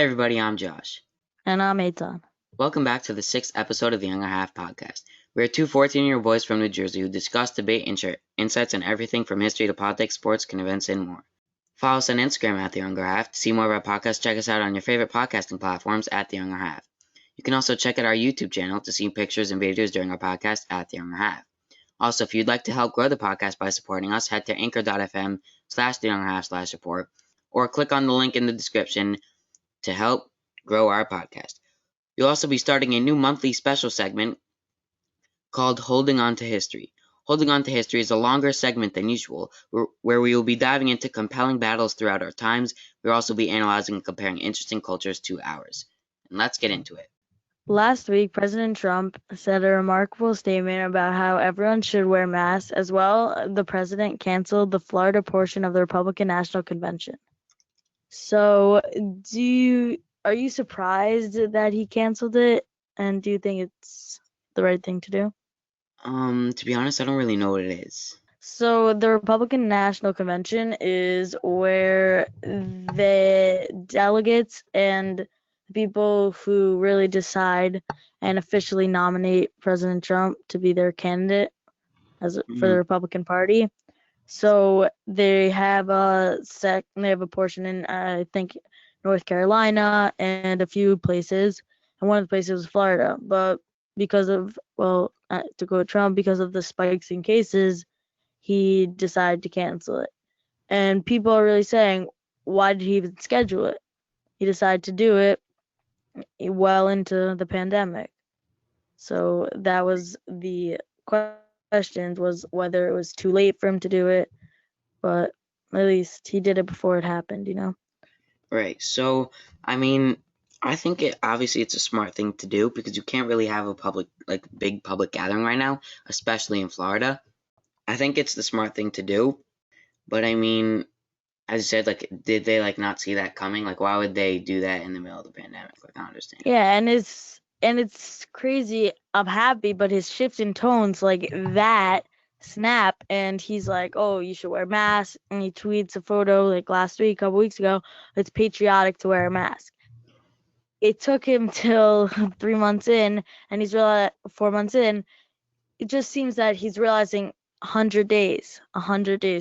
everybody, I'm Josh. And I'm Eitan. Welcome back to the sixth episode of the Younger Half podcast. We are two 14-year boys from New Jersey who discuss, debate, and share insights on everything from history to politics, sports, current events, and more. Follow us on Instagram at The Younger Half. To see more of our podcasts, check us out on your favorite podcasting platforms at The Younger Half. You can also check out our YouTube channel to see pictures and videos during our podcast at The Younger Half. Also, if you'd like to help grow the podcast by supporting us, head to anchor.fm/theyongerhalf/support or click on the link in the description to help grow our podcast. We'll also be starting a new monthly special segment called Holding On to History. Holding On to History is a longer segment than usual, where we will be diving into compelling battles throughout our times. We'll also be analyzing and comparing interesting cultures to ours. And let's get into it. Last week, President Trump said a remarkable statement about how everyone should wear masks. As well, the president canceled the Florida portion of the Republican National Convention. So, are you surprised that he canceled it? And do you think it's the right thing to do? To be honest, I don't really know what it is. So the Republican National Convention is where the delegates and people who really decide and officially nominate President Trump to be their candidate for the Republican Party. So they have a portion in I think North Carolina and a few places, and one of the places was Florida. But because of to quote Trump, because of the spikes in cases, he decided to cancel it. And people are really saying, why did he even schedule it? He decided to do it well into the pandemic. So that was the question, was whether it was too late for him to do it. But at least he did it before it happened, Right. So, I think obviously it's a smart thing to do because you can't really have a big public gathering right now, especially in Florida. I think it's the smart thing to do, but as you said, did they not see that coming? Why would they do that in the middle of the pandemic? I don't understand. Yeah, and it's crazy. I'm happy, but his shift in tones that snap, and he's like, "Oh, you should wear a mask," and he tweets a photo last week, a couple weeks ago. It's patriotic to wear a mask. It took him till 3 months in, and he's realized 4 months in. It just seems that he's realizing 100 days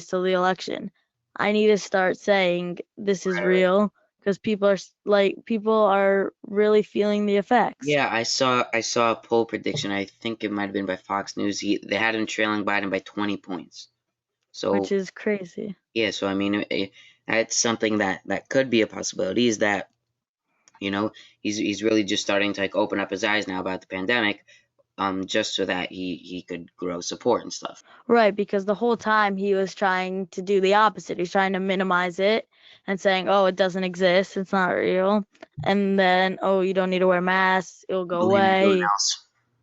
till the election. I need to start saying this is real, because people are really feeling the effects. Yeah, I saw a poll prediction. I think it might have been by Fox News. They had him trailing Biden by 20 points. So, which is crazy. Yeah, so that's something that could be a possibility, is that he's really just starting to open up his eyes now about the pandemic, just so that he could grow support and stuff. Right, because the whole time he was trying to do the opposite. He's trying to minimize it and saying, "Oh, it doesn't exist. It's not real." And then, "Oh, you don't need to wear masks. It'll go away."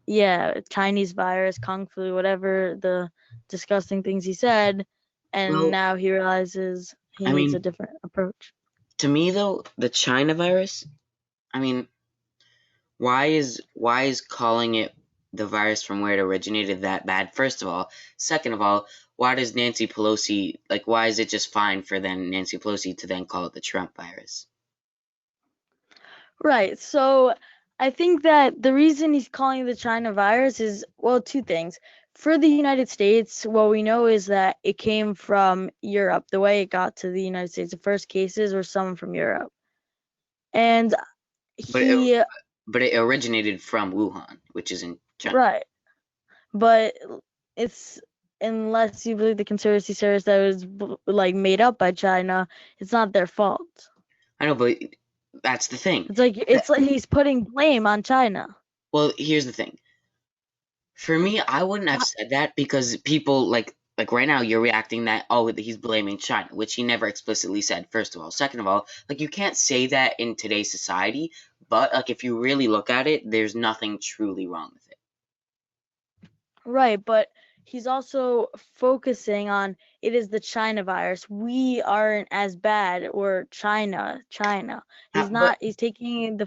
Yeah, Chinese virus, Kung flu, whatever the disgusting things he said, and now he realizes he needs a different approach. To me, though, the China virus, why is calling it the virus from where it originated that bad? First of all. Second of all, why does Nancy Pelosi, why is it just fine for Nancy Pelosi to then call it the Trump virus? Right. So I think that the reason he's calling it the China virus is, two things. For the United States, what we know is that it came from Europe. The way it got to the United States, the first cases were someone from Europe. And But it originated from Wuhan, which is in China. Right. But it's, unless you believe the conspiracy theories that it was made up by China, it's not their fault. I know, but that's the thing. It's like he's putting blame on China. Well, here's the thing. For me, I wouldn't have said that, because people like right now you're reacting that, oh, he's blaming China, which he never explicitly said, first of all. Second of all, you can't say that in today's society, but if you really look at it, there's nothing truly wrong with it. Right, but he's also focusing on it is the China virus. We aren't as bad, or China. He's not. He's taking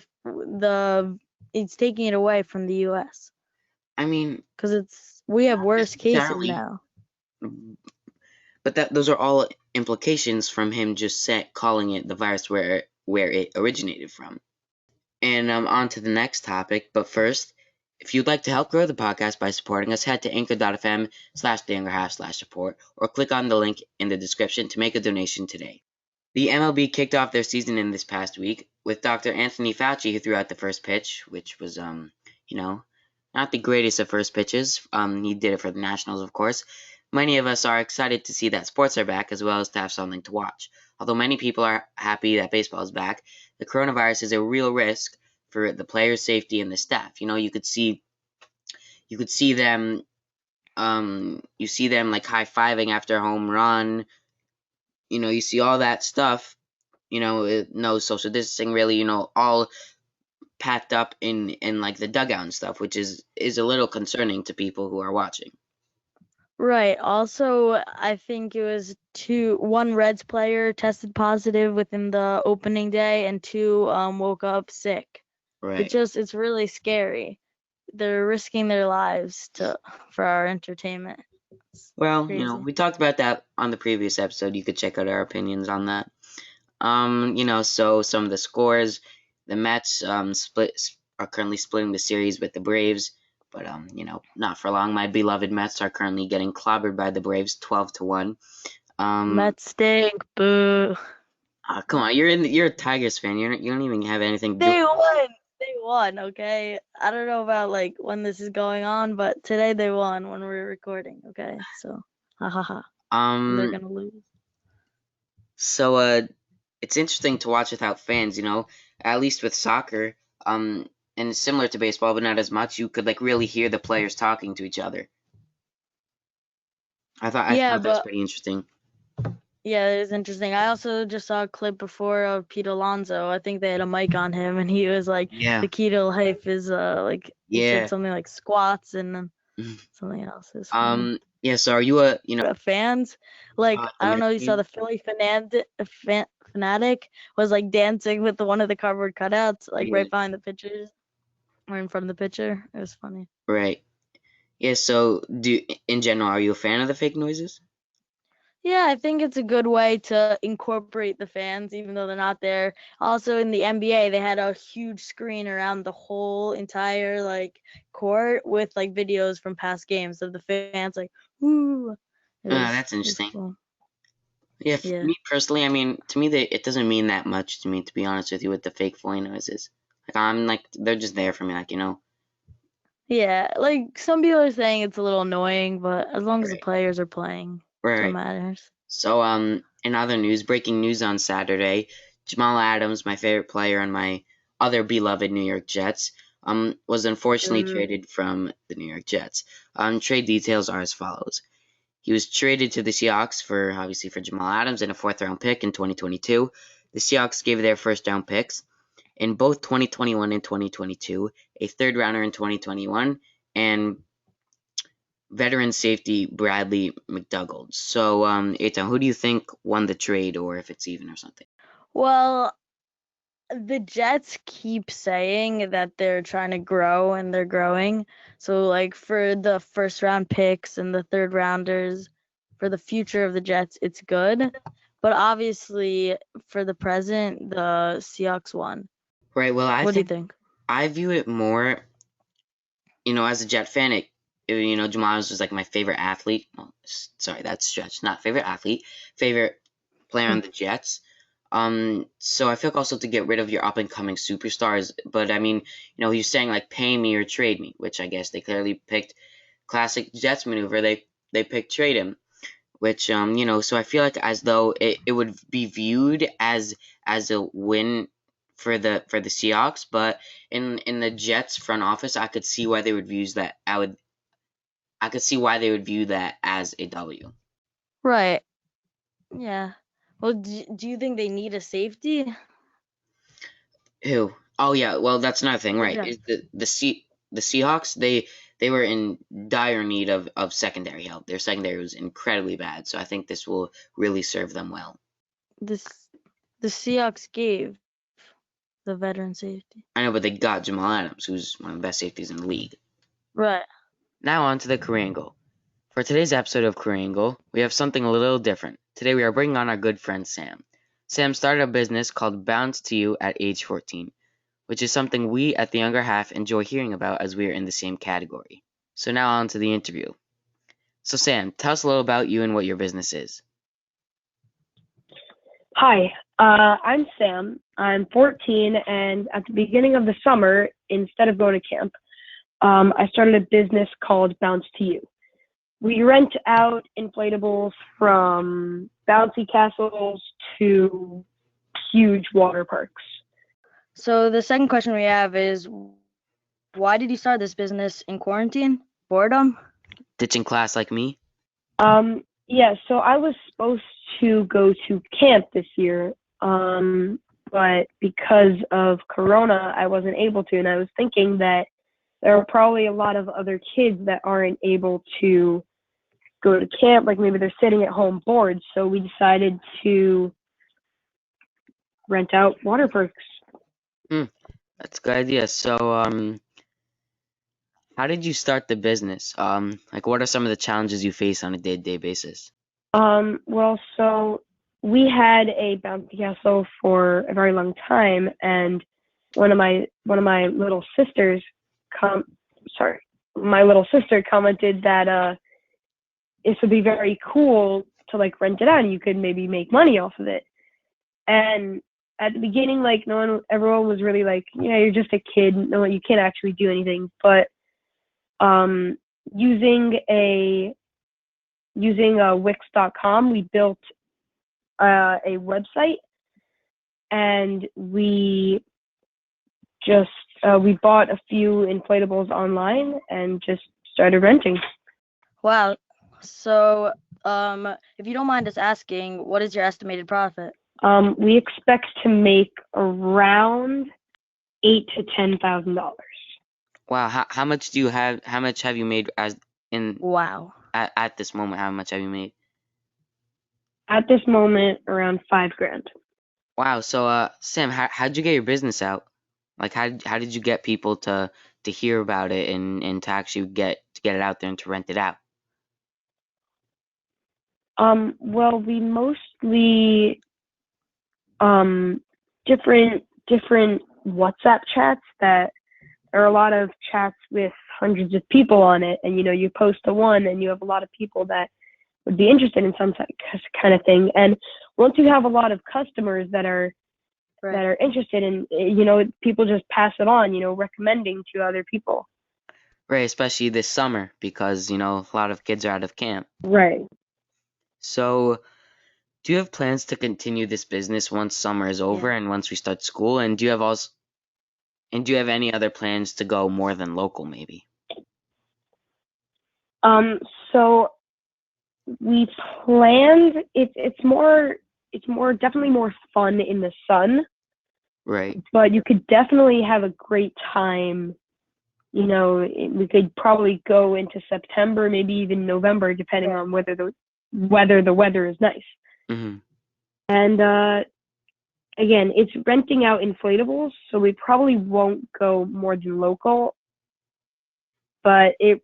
he's taking it away from the U.S. Because we have worse cases now. But those are all implications from him just calling it the virus where where it originated from. And on to the next topic. But first, if you'd like to help grow the podcast by supporting us, head to anchor.fm/theyounger half/support or click on the link in the description to make a donation today. The MLB kicked off their season in this past week with Dr. Anthony Fauci, who threw out the first pitch, which was, not the greatest of first pitches. He did it for the Nationals, of course. Many of us are excited to see that sports are back, as well as to have something to watch. Although many people are happy that baseball is back, the coronavirus is a real risk for the players' safety and the staff. You could see them, like high-fiving after a home run. You see all that stuff. No social distancing really. All packed up in like the dugout and stuff, which is a little concerning to people who are watching. Right. Also, I think it was one Reds player tested positive within the opening day, and two woke up sick. Right. It's really scary. They're risking their lives for our entertainment. It's Well, crazy. we talked about that on the previous episode. You could check out our opinions on that. So some of the scores, the Mets are currently splitting the series with the Braves, but not for long. My beloved Mets are currently getting clobbered by the Braves 12-1. Mets stink. Boo. Come on, you're a Tigers fan. You don't even have anything to do. They won. They won, okay? I don't know about like when this is going on, but today they won when we're recording, okay? So, ha ha ha. And they're gonna lose. So it's interesting to watch without fans, at least with soccer. And it's similar to baseball, but not as much. You could like really hear the players talking to each other. I thought that was pretty interesting. Yeah, it is interesting. I also just saw a clip before of Pete Alonso. I think they had a mic on him, and he was like, the key to life is he said something like squats and something else. So are you a fans? Like, I don't know, you saw the Philly fanatic was like dancing with one of the cardboard cutouts, like right behind the pitchers or in front of the pitcher. It was funny. Right. Yeah, so in general, are you a fan of the fake noises? Yeah, I think it's a good way to incorporate the fans, even though they're not there. Also, in the NBA, they had a huge screen around the whole entire court with videos from past games of the fans woo. That's interesting. Cool. Yeah, for me personally, I mean, to me, it doesn't mean that much to me, to be honest with you, with the fake Philly noises. They're just there for me, Yeah, some people are saying it's a little annoying, but as long as the players are playing, that's what matters. So, in other news, breaking news on Saturday, Jamal Adams, my favorite player on my other beloved New York Jets, was unfortunately traded from the New York Jets. Trade details are as follows. He was traded to the Seahawks for Jamal Adams and a 4th-round pick in 2022. The Seahawks gave their first-round picks in both 2021 and 2022, a 3rd-rounder in 2021, and veteran safety Bradley McDougald. So, Eitan, who do you think won the trade, or if it's even or something? Well, the Jets keep saying that they're trying to grow, and they're growing. So, for the 1st-round picks and the 3rd-rounders, for the future of the Jets, it's good. But obviously, for the present, the Seahawks won. Right. Well, what do you think? I view it more, as a Jet fan, Jamal Adams was my favorite athlete. Oh, sorry, that's stretched. Not favorite athlete, favorite player on the Jets. So I feel also to get rid of your up and coming superstars. But I mean, he's saying pay me or trade me, which I guess they clearly picked classic Jets maneuver. They picked trade him, which so I feel as though it would be viewed as a win for the Seahawks, but in the Jets front office, I could see why they would view that. I could see why they would view that as a W. Right. Yeah. Well, do you think they need a safety? Who? Oh yeah. Well, that's another thing, right? Is the Seahawks? They were in dire need of secondary help. Their secondary was incredibly bad, so I think this will really serve them well. The Seahawks gave the veteran safety. I know, but they got Jamal Adams, who's one of the best safeties in the league. Right. Now on to the career angle. For today's episode of Career Angle, we have something a little different. Today we are bringing on our good friend Sam. Sam started a business called Bounce to You at age 14, which is something we at the younger half enjoy hearing about as we are in the same category. So now on to the interview. So Sam, tell us a little about you and what your business is. Hi, I'm Sam. I'm 14, and at the beginning of the summer, instead of going to camp, I started a business called Bounce to You. We rent out inflatables from bouncy castles to huge water parks. So the second question we have is, why did you start this business in quarantine? Boredom? Ditching class like me? Yeah, so I was supposed to go to camp this year, but because of Corona, I wasn't able to. And I was thinking that there are probably a lot of other kids that aren't able to go to camp, like maybe they're sitting at home bored. So we decided to rent out water parks. That's a good idea. So, how did you start the business? Like, what are some of the challenges you face on a day-to-day basis? Well, so we had a bouncy castle for a very long time, and one of my little sisters my little sister commented that this would be very cool to like rent it out and you could maybe make money off of it. And at the beginning, like everyone was really like, yeah, you're just a kid, no, you can't actually do anything. But using Wix.com, we built a website, and we bought a few inflatables online and just started renting. Wow. So, if you don't mind us asking, what is your estimated profit? We expect to make around $8,000 to $10,000. Wow, how much do you have? How much have you made Wow. at this moment? How much have you made? At this moment, around $5,000. Wow. So, Sam, how'd you get your business out? Like, how did you get people to hear about it and to actually get it out there and to rent it out? Well, we mostly different WhatsApp chats that there are a lot of chats with hundreds of people on it, and you post to one and you have a lot of people that would be interested in some kind of thing. And once you have a lot of customers that are interested in, people just pass it on, recommending to other people. Right, especially this summer because a lot of kids are out of camp. Right. So, do you have plans to continue this business once summer is over and once we start school? And do you have any other plans to go more than local, maybe? So we planned. It's definitely more fun in the sun. Right. But you could definitely have a great time. We could probably go into September, maybe even November, depending on whether the weather is nice. Mm-hmm. And again, it's renting out inflatables, so we probably won't go more than local. But it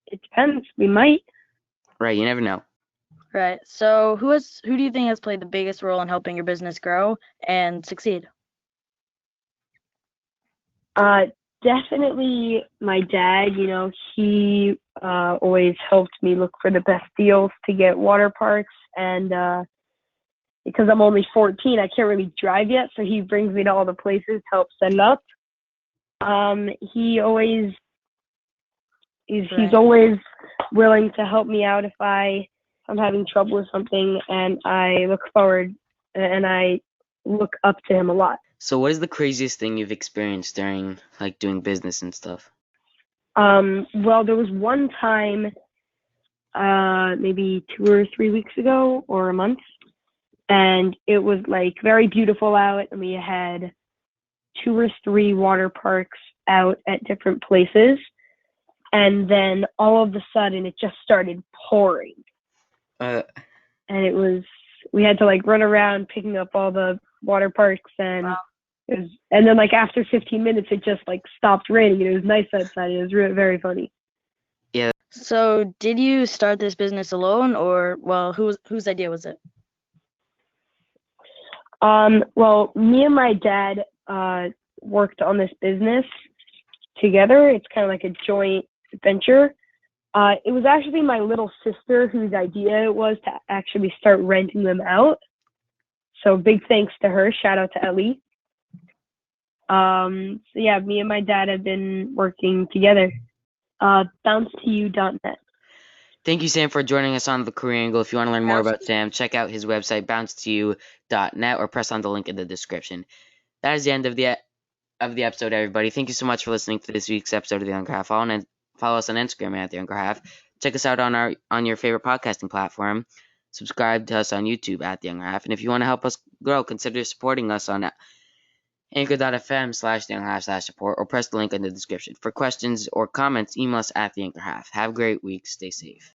depends. We might. Right, you never know. Right. So, who do you think has played the biggest role in helping your business grow and succeed? Definitely my dad. He always helped me look for the best deals to get water parks, and because I'm only 14, I can't really drive yet, so he brings me to all the places, helps set it up. He's always willing to help me out if I'm having trouble with something, and I look forward and I look up to him a lot. So what is the craziest thing you've experienced during like doing business and stuff? Well, there was one time, maybe 2 or 3 weeks ago or a month, and it was like very beautiful out, and we had 2 or 3 water parks out at different places, and then all of a sudden it just started pouring. And we had to like run around picking up all the water parks, and wow. And then like after 15 minutes it just like stopped raining, and it was nice outside. It was really very funny. Yeah. So did you start this business alone, or whose idea was it? Well, me and my dad worked on this business together. It's kind of like a joint venture. It was actually my little sister whose idea it was to actually start renting them out. So big thanks to her. Shout out to Ellie. So yeah, me and my dad have been working together. BounceToYou.net. Thank you, Sam, for joining us on the Career Angle. If you want to learn more about Sam, check out his website, bouncetoyou.net, or press on the link in the description. That is the end of the episode, everybody. Thank you so much for listening to this week's episode of The Younger Half. Follow us on Instagram at The Younger Half. Check us out on your favorite podcasting platform. Subscribe to us on YouTube at The Younger Half. And if you want to help us grow, consider supporting us on anchor.fm/TheYoungerHalf/support, or press the link in the description. For questions or comments, email us at The Younger Half. Have a great week. Stay safe.